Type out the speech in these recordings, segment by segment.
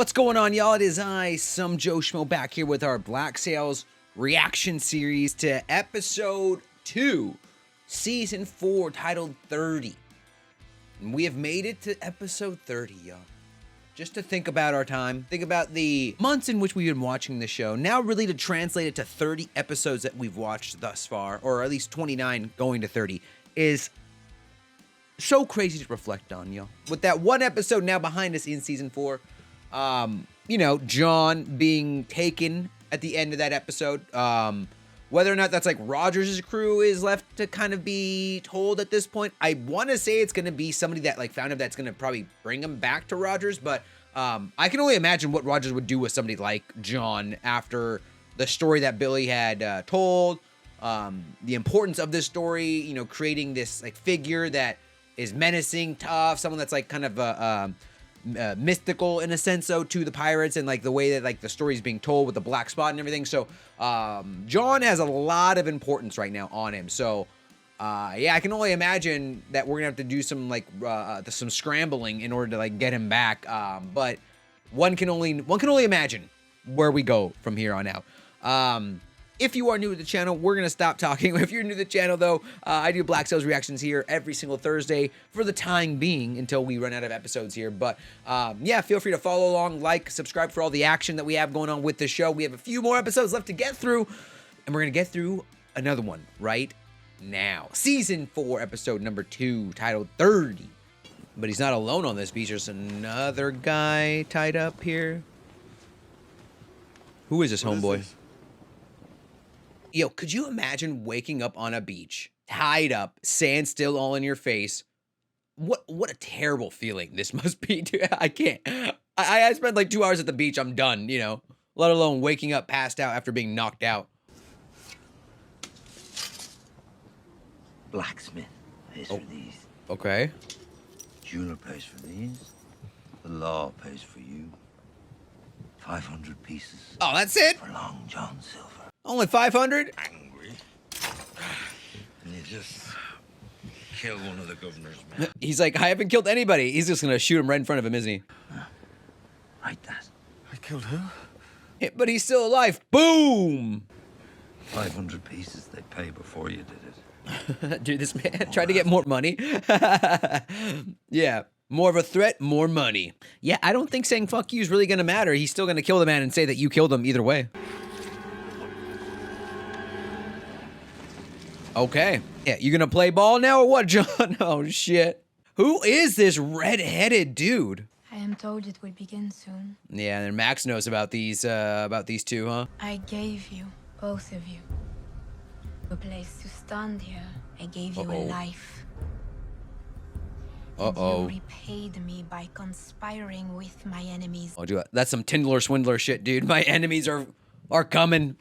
What's going on, y'all? It is I, SomeJoeSchmoe, back here with our Black Sails reaction series to episode 2, season 4, titled 30. And we have made it to episode 30, y'all. Just to think about our time, think about the months in which we've been watching the show. Now really to translate it to 30 episodes that we've watched thus far, or at least 29 going to 30, is so crazy to reflect on, y'all. With that one episode now behind us in season 4, you know, John being taken at the end of that episode, whether or not that's like Rogers' crew is left to kind of be told at this point. I want to say it's going to be somebody that like found him that's going to probably bring him back to Rogers, but I can only imagine what Rogers would do with somebody like John after the story that Billy had told, the importance of this story, you know, creating this like figure that is menacing, tough, someone that's like kind of mystical in a sense, so to the pirates, and like the way that like the story is being told with the black spot and everything. So John has a lot of importance right now on him. So yeah, I can only imagine that we're gonna have to do some like some scrambling in order to like get him back. But one can only imagine where we go from here on out. If you are new to the channel, we're going to stop talking. If you're new to the channel, though, I do Black Sails reactions here every single Thursday for the time being until we run out of episodes here. But, yeah, feel free to follow along, like, subscribe for all the action that we have going on with the show. We have a few more episodes left to get through, and we're going to get through another one right now. Season 4, episode number 2, titled 30. But he's not alone on this beach. There's another guy tied up here. Who is this homeboy? Yo, could you imagine waking up on a beach, tied up, sand still all in your face? What a terrible feeling this must be, dude. I can't. I spent like 2 hours at the beach. I'm done, you know, let alone waking up passed out after being knocked out. Blacksmith pays for these. Okay. Jeweler pays for these. The law pays for you. 500 pieces. Oh, that's it? For Long John Silver. Only 500? Angry. And you just kill one of the governor's men. He's like, I haven't killed anybody. He's just gonna shoot him right in front of him, isn't he? Write that. I killed who? Yeah, but he's still alive. Boom! 500 pieces they pay before you did it. Dude, this man tried to get more money. Yeah. More of a threat, more money. Yeah, I don't think saying fuck you is really gonna matter. He's still gonna kill the man and say that you killed him either way. Okay. Yeah, you gonna play ball now or what, John? Oh, shit. Who is this red-headed dude? I am told it will begin soon. Yeah, and Max knows about these two, huh? I gave you, both of you, a place to stand here. I gave you a life. And you repaid me by conspiring with my enemies. Oh, dude, that's some Tindler Swindler shit, dude. My enemies are coming.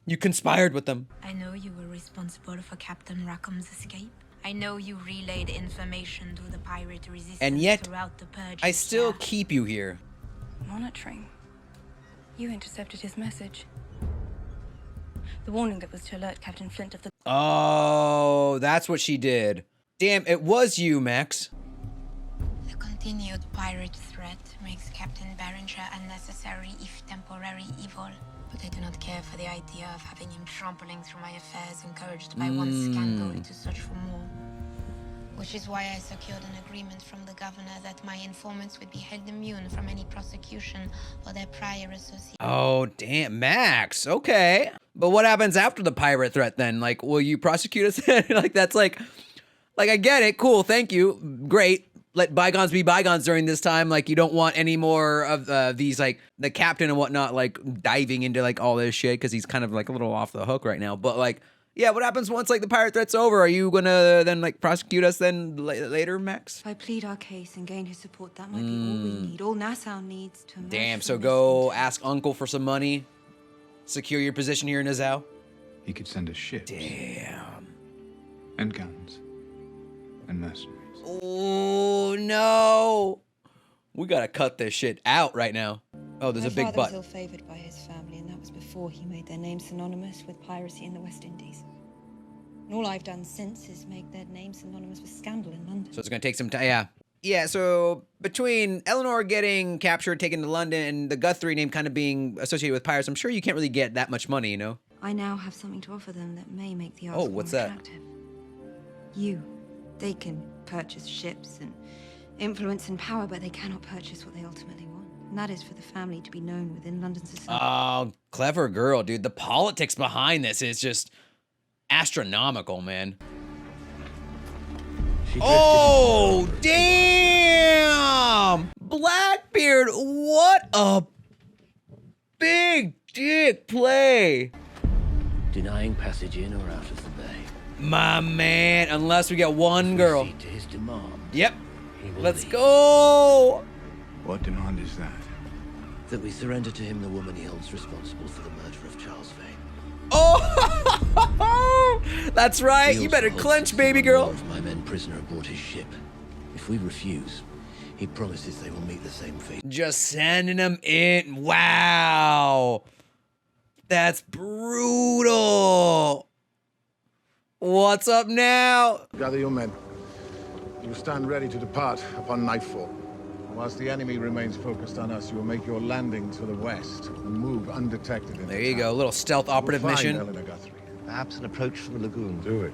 You conspired with them. I know you were responsible for Captain Rackham's escape. I know you relayed information to the pirate resistance and yet, throughout the purge. I still keep you here. Monitoring. You intercepted his message. The warning that was to alert Captain Flint of the... Oh, that's what she did. Damn, it was you, Max. The continued pirate threat makes Captain Berenger unnecessary if temporary evil. But I do not care for the idea of having him trampling through my affairs, encouraged by one scandal to search for more. Which is why I secured an agreement from the governor that my informants would be held immune from any prosecution for their prior association. Oh, damn, Max. Okay. But what happens after the pirate threat then? Like, will you prosecute us? Like, that's like, I get it. Cool. Thank you. Great. Let bygones be bygones during this time. Like, you don't want any more of these, like, the captain and whatnot, like, diving into, like, all this shit, because he's kind of, like, a little off the hook right now. But, like, yeah, what happens once, like, the pirate threat's over? Are you gonna then, like, prosecute us then later, Max? If I plead our case and gain his support, that might be all we need. All Nassau needs to emerge. Damn, so go ask Uncle for some money. Secure your position here in Nassau. He could send us ships. Damn. And guns. And mercenaries. Oh, no. We gotta cut this shit out right now. Oh, there's a big butt. My father was ill-favored by his family, and that was before he made their names synonymous with piracy in the West Indies. And all I've done since is make their names synonymous with scandal in London. So it's gonna take some time. Yeah. Yeah, so between Eleanor getting captured, taken to London, and the Guthrie name kind of being associated with pirates, I'm sure you can't really get that much money, you know? I now have something to offer them that may make the Oh, odds what's more that? attractive. You. They can purchase ships and influence and power, but they cannot purchase what they ultimately want. And that is for the family to be known within London society. Oh, clever girl, dude. The politics behind this is just astronomical, man. Oh, damn! Blackbeard, what a big dick play. Denying passage in or out of the bay. My man, unless we get one girl. Accede to his demand. Yep. He will Let's leave. go. What demand is that? That we surrender to him the woman he holds responsible for the murder of Charles Vane. Oh, that's right. He You also better holds clench, 61 baby girl. more of my men prisoner aboard his ship. If we refuse, he promises they will meet the same fate. Just sending them in. Wow. That's brutal. What's up now? Gather your men. You will stand ready to depart upon nightfall. Whilst the enemy remains focused on us, you will make your landing to the west and move undetected in There you go. A little stealth operative mission. Eleanor Guthrie. Perhaps an approach from the lagoon. Do it.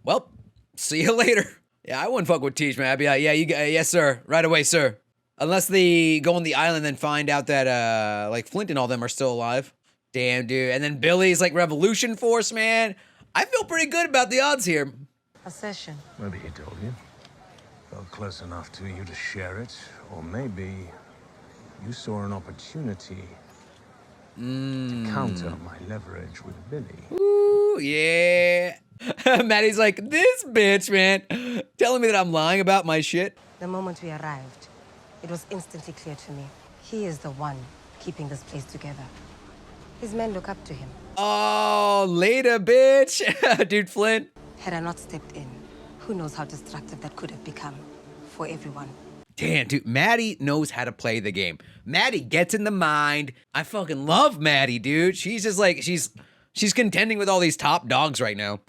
Well, see you later. Yeah, I wouldn't fuck with Teach, man. I'd be like, yeah, yes, sir. Right away, sir. Unless they go on the island and find out that, like, Flint and all them are still alive. Damn, dude. And then Billy's, like, Revolution Force, man. I feel pretty good about the odds here. Possession. Maybe he told you. Felt close enough to you to share it. Or maybe you saw an opportunity to counter my leverage with Billy. Ooh, yeah. Maddie's like, this bitch, man. Telling me that I'm lying about my shit. The moment we arrived, it was instantly clear to me. He is the one keeping this place together. His men look up to him. Oh, later, bitch. Dude, Flint. Had I not stepped in, who knows how destructive that could have become for everyone. Damn, dude, Maddie knows how to play the game. Maddie gets in the mind. I fucking love Maddie, dude. She's just like, she's contending with all these top dogs right now.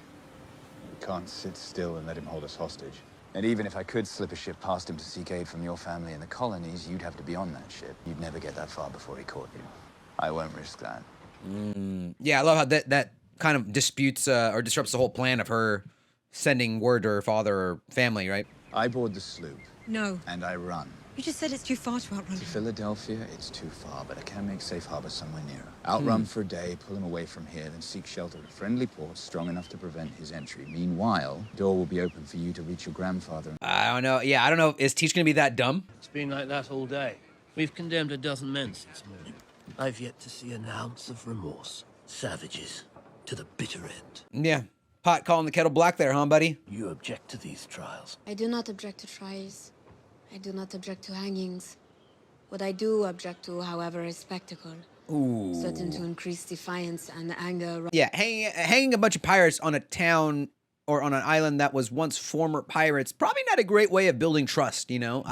We can't sit still and let him hold us hostage. And even if I could slip a ship past him to seek aid from your family in the colonies, you'd have to be on that ship. You'd never get that far before he caught you. I won't risk that. Yeah, I love how that kind of disputes or disrupts the whole plan of her sending word to her father or family, right? I board the sloop. No. And I run. You just said it's too far to outrun To him. Philadelphia, it's too far, but I can make safe harbor somewhere nearer. Outrun for a day, pull him away from here, then seek shelter at a friendly port strong enough to prevent his entry. Meanwhile, door will be open for you to reach your grandfather. I don't know. Yeah, I don't know. Is Teach gonna be that dumb? It's been like that all day. We've condemned a dozen men since morning. I've yet to see an ounce of remorse. Savages to the bitter end. Yeah. Pot calling the kettle black there, huh, buddy? You object to these trials. I do not object to trials. I do not object to hangings. What I do object to, however, is spectacle. Ooh. Certain to increase defiance and anger. Yeah, hanging a bunch of pirates on a town or on an island that was once former pirates, probably not a great way of building trust, you know?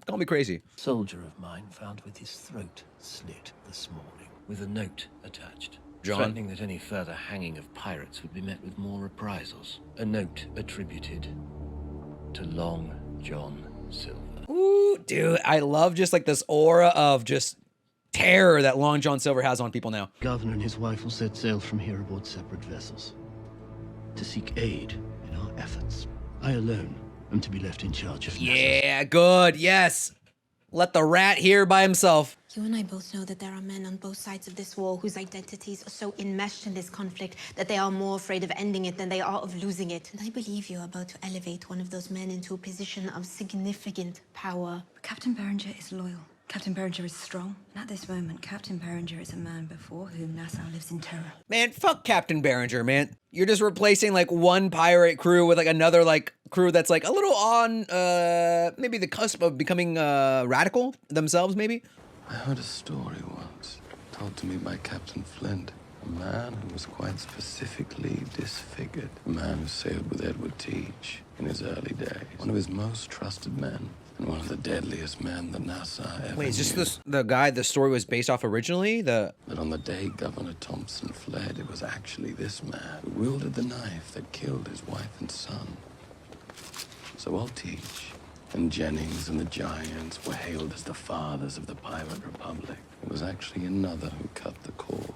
Call me crazy. Soldier of mine found with his throat slit this morning, with a note attached. John? Threatening that any further hanging of pirates would be met with more reprisals. A note attributed to Long John Silver. Ooh, dude, I love just like this aura of just terror that Long John Silver has on people now. Governor and his wife will set sail from here aboard separate vessels to seek aid in our efforts. I alone am to be left in charge of Nassau. Yeah, good, yes. Let the rat here by himself. You and I both know that there are men on both sides of this war whose identities are so enmeshed in this conflict that they are more afraid of ending it than they are of losing it. And I believe you're about to elevate one of those men into a position of significant power. Captain Berenger is loyal. Captain Berenger is strong. And at this moment, Captain Berenger is a man before whom Nassau lives in terror. Man, fuck Captain Berenger, man. You're just replacing like one pirate crew with like another like crew that's like a little on maybe the cusp of becoming radical themselves, maybe. I heard a story once, told to me by Captain Flint, a man who was quite specifically disfigured, a man who sailed with Edward Teach in his early days, one of his most trusted men, and one of the deadliest men that Nassau ever Wait, is knew. this the guy the story was based off originally? But on the day Governor Thompson fled, it was actually this man who wielded the knife that killed his wife and son. So old Teach And Jennings and the Giants were hailed as the fathers of the Pirate Republic. It was actually another who cut the cord.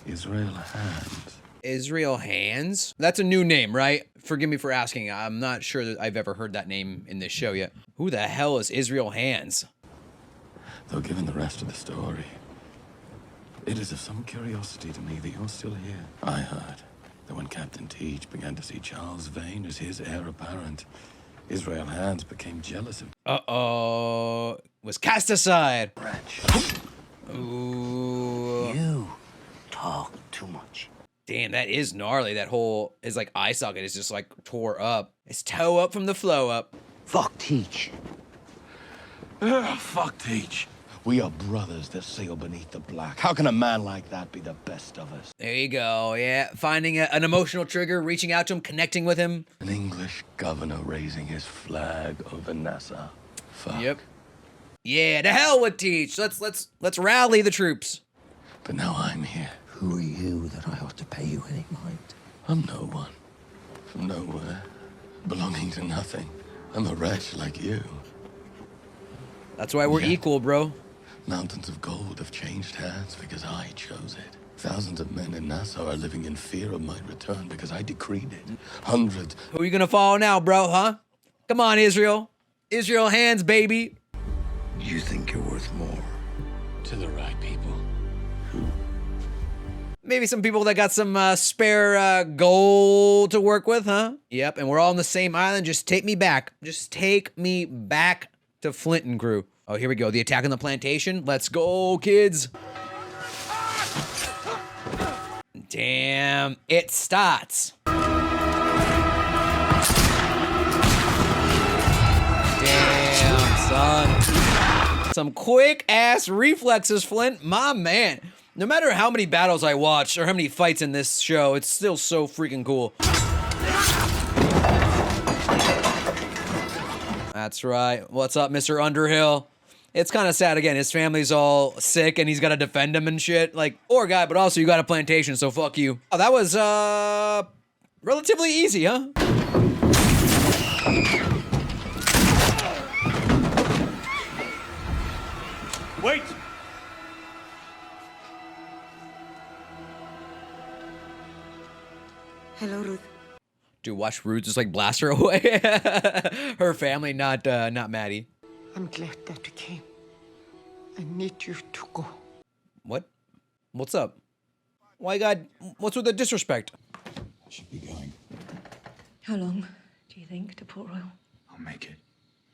Israel Hands. Israel Hands? That's a new name, right? Forgive me for asking. I'm not sure that I've ever heard that name in this show yet. Who the hell is Israel Hands? Though given the rest of the story, it is of some curiosity to me that you're still here. I heard that when Captain Teach began to see Charles Vane as his heir apparent, Israel Hands became jealous of... Uh-oh. Was cast aside. Wretch. Ooh. You talk too much. Damn, that is gnarly. That whole, his like eye socket is just like tore up. His toe up from the flow up. Fuck Teach. Fuck Teach. We are brothers that sail beneath the black. How can a man like that be the best of us? There you go, yeah. Finding an emotional trigger, reaching out to him, connecting with him. An English governor raising his flag over Nassau. Fuck. Yep. Yeah, to hell with Teach. Let's rally the troops. But now I'm here. Who are you that I ought to pay you any mind? I'm no one. From nowhere. Belonging to nothing. I'm a wretch like you. That's why we're equal, bro. Mountains of gold have changed hands because I chose it. Thousands of men in Nassau are living in fear of my return because I decreed it. Hundreds. Who are you gonna follow now, bro, huh? Come on, Israel. Israel Hands, baby. You think you're worth more? To the right people. Maybe some people that got some spare gold to work with, huh? Yep, and we're all on the same island. Just take me back. Just take me back to Flint and crew. Oh, here we go. The attack on the plantation. Let's go, kids. Damn, it starts. Damn, son. Some quick-ass reflexes, Flint. My man. No matter how many battles I watch or how many fights in this show, it's still so freaking cool. That's right. What's up, Mr. Underhill? It's kind of sad again. His family's all sick and he's got to defend them and shit. Like, poor guy, but also you got a plantation, so fuck you. Oh, that was, relatively easy, huh? Wait! Hello, Ruth. Dude, watch Ruth just like blast her away. Her family, not Maddie. I'm glad that you came. I need you to go. What? What's up? Why God? What's with the disrespect? I should be going. How long do you think to Port Royal? I'll make it.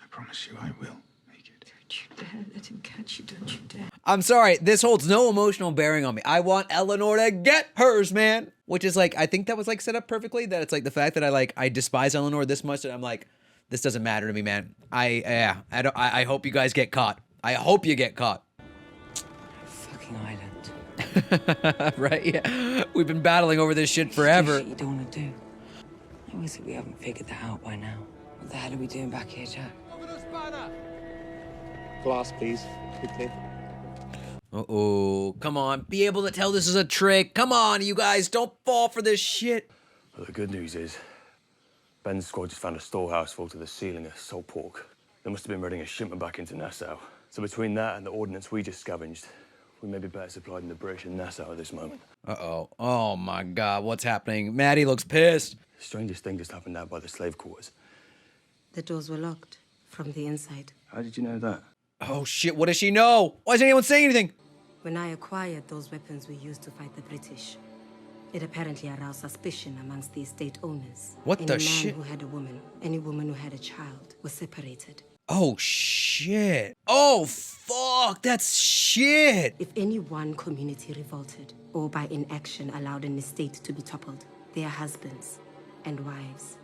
I promise you I will make it. Don't you dare let him catch you, don't you dare. I'm sorry, this holds no emotional bearing on me. I want Eleanor to get hers, man. Which is like, I think that was like set up perfectly. That it's like the fact that I despise Eleanor this much that I'm like, this doesn't matter to me, man. I hope you guys get caught. I hope you get caught. Fucking island. Right? Yeah. We've been battling over this shit forever. Shit you don't want to do. Obviously, we haven't figured that out by now. What the hell are we doing back here, Jack? Glass, please. Quickly. Uh-oh. Come on. Be able to tell this is a trick. Come on, you guys. Don't fall for this shit. Well, the good news is, Ben's squad just found a storehouse full to the ceiling of salt pork. They must have been running a shipment back into Nassau. So between that and the ordnance we just scavenged, we may be better supplied than the British in Nassau at this moment. Uh-oh. Oh, my God. What's happening? Maddie looks pissed. The strangest thing just happened out by the slave quarters. The doors were locked from the inside. How did you know that? Oh, shit. What does she know? Why isn't anyone saying anything? When I acquired those weapons we used to fight the British, it apparently aroused suspicion amongst the estate owners. What the Any shit? man who had a woman, any woman who had a child, was separated. Oh, shit. Oh, fuck. That's shit. If any one community revolted, or by inaction allowed an estate to be toppled, their husbands and wives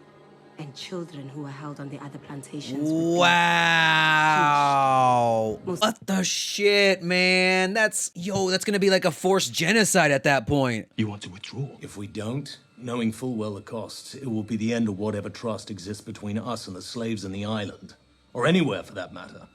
and children who were held on the other plantations. Wow. What the shit, man? That's gonna be like a forced genocide at that point. You want to withdraw? If we don't, knowing full well the costs, it will be the end of whatever trust exists between us and the slaves in the island. Or anywhere, for that matter.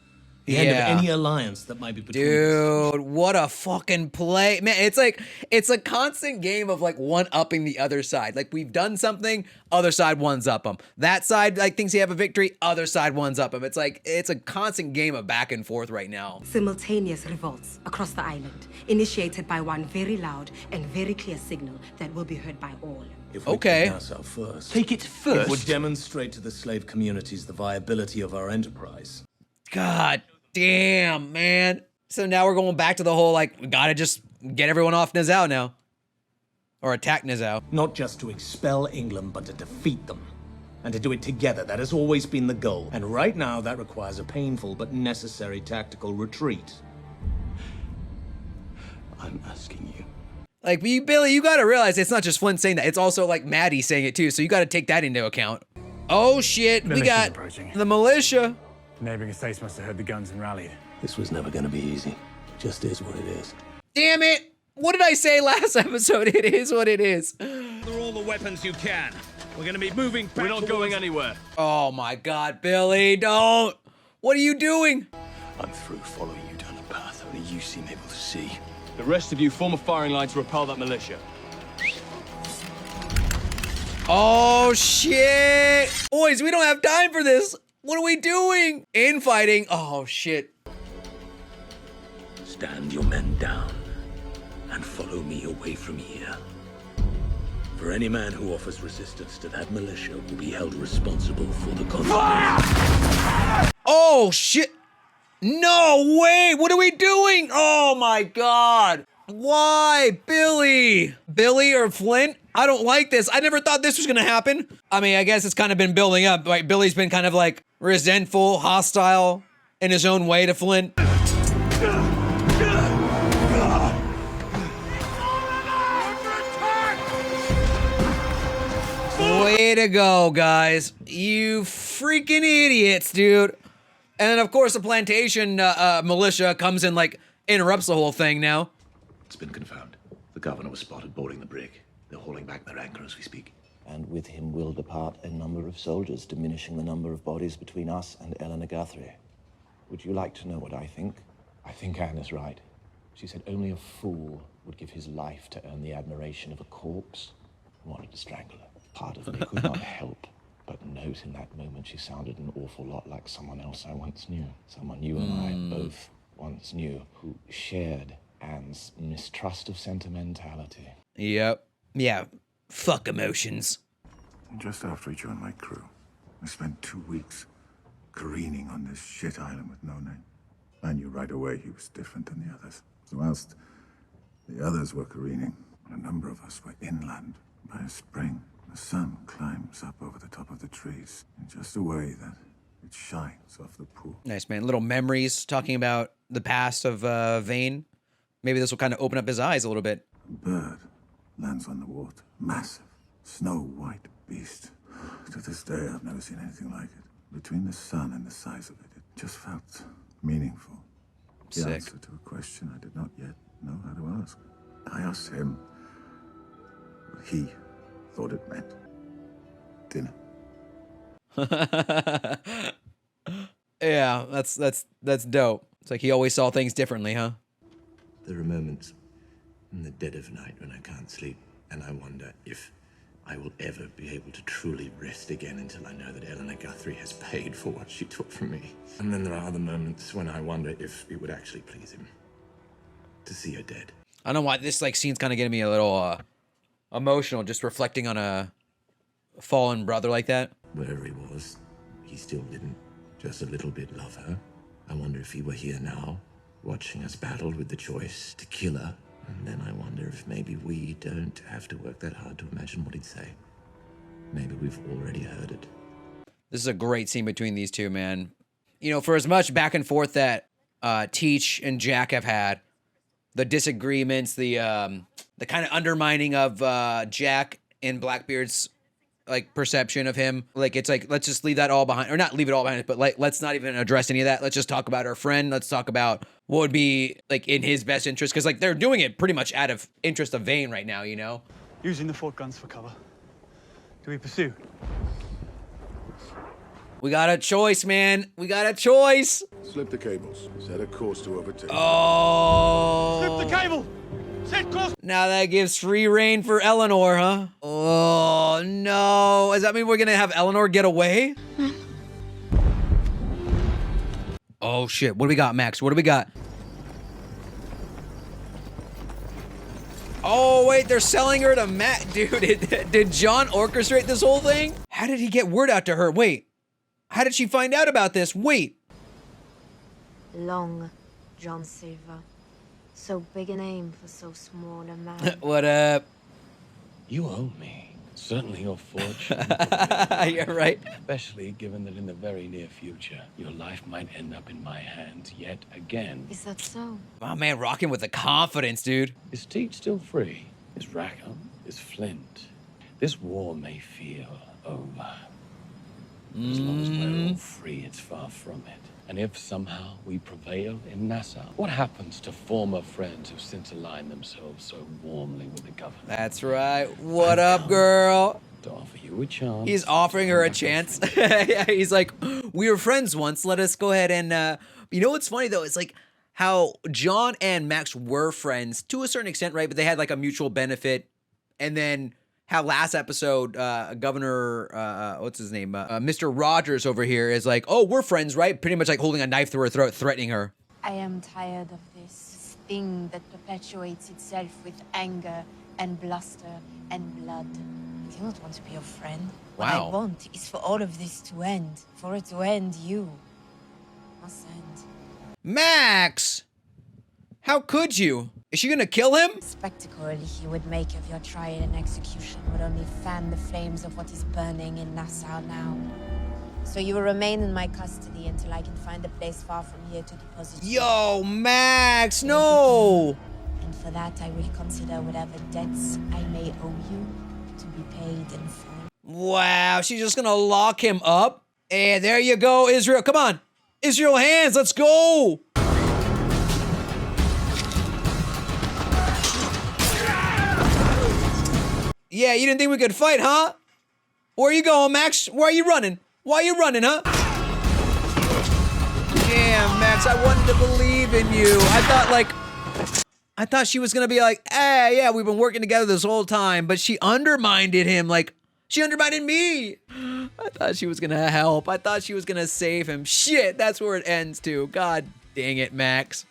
The end of any alliance that might be between us. Dude, what a fucking play. Man, it's a constant game of like one-upping the other side. Like we've done something, other side ones up them. That side like thinks you have a victory, other side ones up them. It's like, it's a constant game of back and forth right now. Simultaneous revolts across the island, initiated by one very loud and very clear signal that will be heard by all. If we take Nassau first. Take it first? It would demonstrate to the slave communities the viability of our enterprise. God damn, man. So now we're going back to the whole, like, we gotta just get everyone off Nassau now. Or attack Nassau. Not just to expel England, but to defeat them. And to do it together. That has always been the goal. And right now, that requires a painful but necessary tactical retreat. I'm asking you. Like, Billy, you gotta realize it's not just Flint saying that. It's also, like, Maddie saying it, too. So you gotta take that into account. Oh, shit. We got the militia. Neighboring estates must have heard the guns and rallied. This was never going to be easy. Just is what it is. Damn it! What did I say last episode? It is what it is. Gather all the weapons you can. We're going to be moving back. We're not going anywhere. Oh my God, Billy, don't! What are you doing? I'm through following you down a path only you seem able to see. The rest of you form a firing line to repel that militia. Oh shit! Boys, we don't have time for this. What are we doing? Infighting. Oh shit. Stand your men down and follow me away from here. For any man who offers resistance to that militia will be held responsible for the consequences. Oh shit! No way! What are we doing? Oh my God! Why, Billy? Billy or Flint? I don't like this. I never thought this was gonna happen. I mean, I guess it's kind of been building up. Right? Billy's been kind of like resentful, hostile in his own way to Flint. Way to go, guys. You freaking idiots, dude. And then, of course, the Plantation militia comes and, like, interrupts the whole thing now. It's been confirmed. The governor was spotted boarding the brig. They're hauling back their anchor as we speak. And with him will depart a number of soldiers, diminishing the number of bodies between us and Eleanor Guthrie. Would you like to know what I think? I think Anne is right. She said only a fool would give his life to earn the admiration of a corpse who wanted to strangle her. Part of me could not help but note in that moment she sounded an awful lot like someone else I once knew. Someone you and I both once knew, who shared Anne's mistrust of sentimentality. Yep. Yeah. Fuck emotions. Just after he joined my crew, I spent 2 weeks careening on this shit island with no name. I knew right away he was different than the others. So whilst the others were careening, a number of us were inland by a spring. The sun climbs up over the top of the trees in just a way that it shines off the pool. Nice, man. Little memories talking about the past of Vane. Maybe this will kind of open up his eyes a little bit. A bird lands on the water. Massive, snow-white beast. To this day, I've never seen anything like it. Between the sun and the size of it, it just felt meaningful. The Sick. answer to a question I did not yet know how to ask. I asked him what he thought it meant. Dinner. Yeah, that's dope. It's like he always saw things differently, huh? There are moments in the dead of night when I can't sleep, and I wonder if I will ever be able to truly rest again until I know that Eleanor Guthrie has paid for what she took from me. And then there are other moments when I wonder if it would actually please him to see her dead. I don't know why this like scene's kind of getting me a little emotional, just reflecting on a fallen brother like that. Wherever he was, he still didn't just a little bit love her. I wonder if he were here now, watching us battle with the choice to kill her. And then I wonder if maybe we don't have to work that hard to imagine what he'd say. Maybe we've already heard it. This is a great scene between these two, man. You know, for as much back and forth that Teach and Jack have had, the disagreements, the kind of undermining of Jack and Blackbeard's like perception of him, like it's like, let's just leave that all behind, or not leave it all behind, but like let's not even address any of that. Let's just talk about our friend. Let's talk about what would be like in his best interest, because like they're doing it pretty much out of interest of Vane right now, you know. Using the fort guns for cover. Do we pursue? We got a choice, man. We got a choice. Slip the cables. Set a course to overtake. Oh. Slip the cable! Set course! Now that gives free reign for Eleanor, huh? Oh, no. Does that mean we're gonna have Eleanor get away? Oh, shit. What do we got, Max? What do we got? Oh, wait. They're selling her to Matt. Dude, did John orchestrate this whole thing? How did he get word out to her? Wait. How did she find out about this? Wait. Long John Silver. So big a name for so small a man. What up? You owe me. Certainly your fortune. You're right. Especially given that in the very near future, your life might end up in my hands yet again. Is that so? Oh, man, rocking with the confidence, dude. Is Teach still free? Is Rackham? Is Flint? This war may feel over. As long as we're all free, it's far from it. And if somehow we prevail in Nassau, what happens to former friends who've since aligned themselves so warmly with the government? That's right. What up, girl? To offer you a chance. He's offering her a chance. Yeah, he's like, we were friends once. Let us go ahead and, you know what's funny, though? It's like how John and Max were friends to a certain extent, right? But they had like a mutual benefit. And then how last episode, Governor, what's his name? Mr. Rogers over here is like, oh, we're friends, right? Pretty much like holding a knife through her throat, threatening her. I am tired of this thing that perpetuates itself with anger and bluster and blood. I do not want to be your friend. What I want is for all of this to end. For it to end, you must end. Max! How could you? Is she gonna kill him? The spectacle he would make of your trial and execution would only fan the flames of what is burning in Nassau now. So you will remain in my custody until I can find a place far from here to deposit you. Yo, Max, no! And for that, I will consider whatever debts I may owe you to be paid in full. Wow, she's just gonna lock him up? And there you go, Israel. Come on. Israel hands, let's go! Yeah, you didn't think we could fight, huh? Where are you going, Max? Where are you running? Why are you running, huh? Damn, Max, I wanted to believe in you. I thought she was gonna be like, hey, yeah, we've been working together this whole time, but she undermined him, like, she undermined me. I thought she was gonna help. I thought she was gonna save him. Shit, that's where it ends too. God dang it, Max.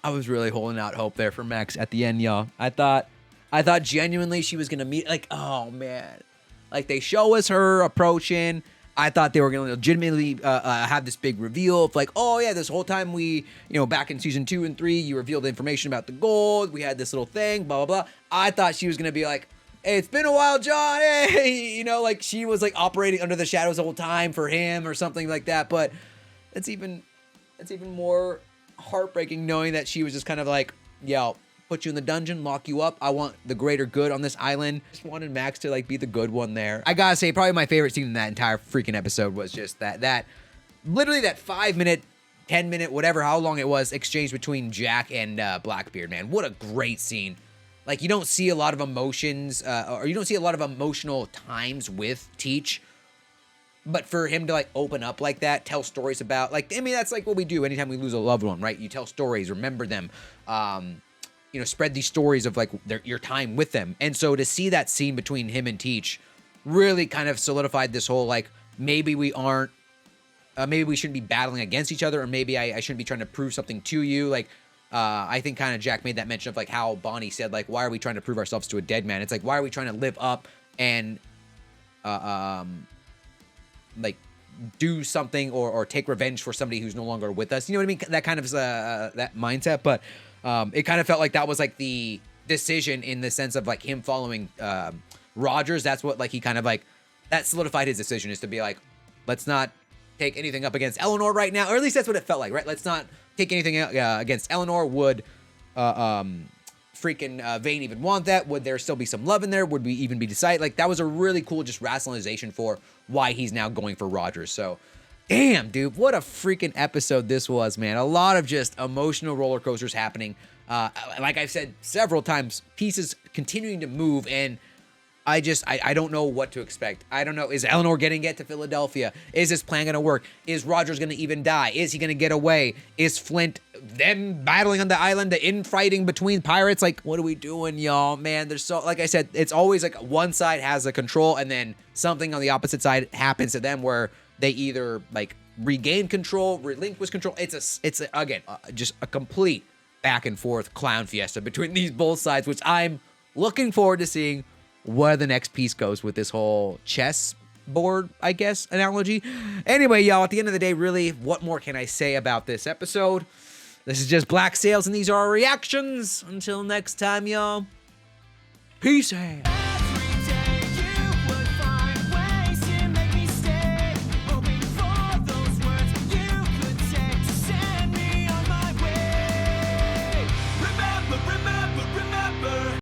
I was really holding out hope there for Max at the end, y'all. I thought genuinely she was gonna meet, like, oh man. Like, they show us her approaching. I thought they were gonna legitimately have this big reveal of like, oh yeah, this whole time we, back in season 2 and 3, you revealed information about the gold. We had this little thing, blah, blah, blah. I thought she was gonna be like, hey, it's been a while, John. Hey, like she was like operating under the shadows the whole time for him or something like that. But it's even more heartbreaking knowing that she was just kind of like, yo, put you in the dungeon, lock you up. I want the greater good on this island. Just wanted Max to like be the good one there. I gotta say, probably my favorite scene in that entire freaking episode was just that literally that 5 minute, 10 minute, whatever, how long it was, exchange between Jack and Blackbeard, man. What a great scene. Like, you don't see a lot of emotions, or you don't see a lot of emotional times with Teach. But for him to, like, open up like that, tell stories about, like, I mean, that's, like, what we do anytime we lose a loved one, right? You tell stories, remember them, spread these stories of, like, your time with them. And so to see that scene between him and Teach really kind of solidified this whole, like, maybe we shouldn't be battling against each other, or maybe I shouldn't be trying to prove something to you, like, I think kind of Jack made that mention of like how Bonnie said, like, why are we trying to prove ourselves to a dead man? It's like, why are we trying to live up and, like, do something or take revenge for somebody who's no longer with us? You know what I mean? That kind of that mindset. But it kind of felt like that was like the decision in the sense of like him following Rogers. That's what like he kind of like, that solidified his decision, is to be like, let's not take anything up against Eleanor right now. Or at least that's what it felt like, right? Let's not take anything against Eleanor. Would freaking Vane even want that? Would there still be some love in there? Would we even be decided? Like, that was a really cool just rationalization for why he's now going for Rogers. So, damn, dude, what a freaking episode this was, man. A lot of just emotional roller coasters happening. Like I've said several times, pieces continuing to move, and I don't know what to expect. I don't know. Is Eleanor going to get to Philadelphia? Is this plan going to work? Is Rogers going to even die? Is he going to get away? Is Flint, them battling on the island, the infighting between pirates? Like, what are we doing, y'all? Man, there's so, like I said, it's always like one side has the control and then something on the opposite side happens to them where they either like regain control, relinquish control. It's again, just a complete back and forth clown fiesta between these both sides, which I'm looking forward to seeing where the next piece goes with this whole chess board, I guess, analogy. Anyway, y'all, at the end of the day, really, what more can I say about this episode? This is just Black Sails, and these are our reactions. Until next time, y'all. Peace out.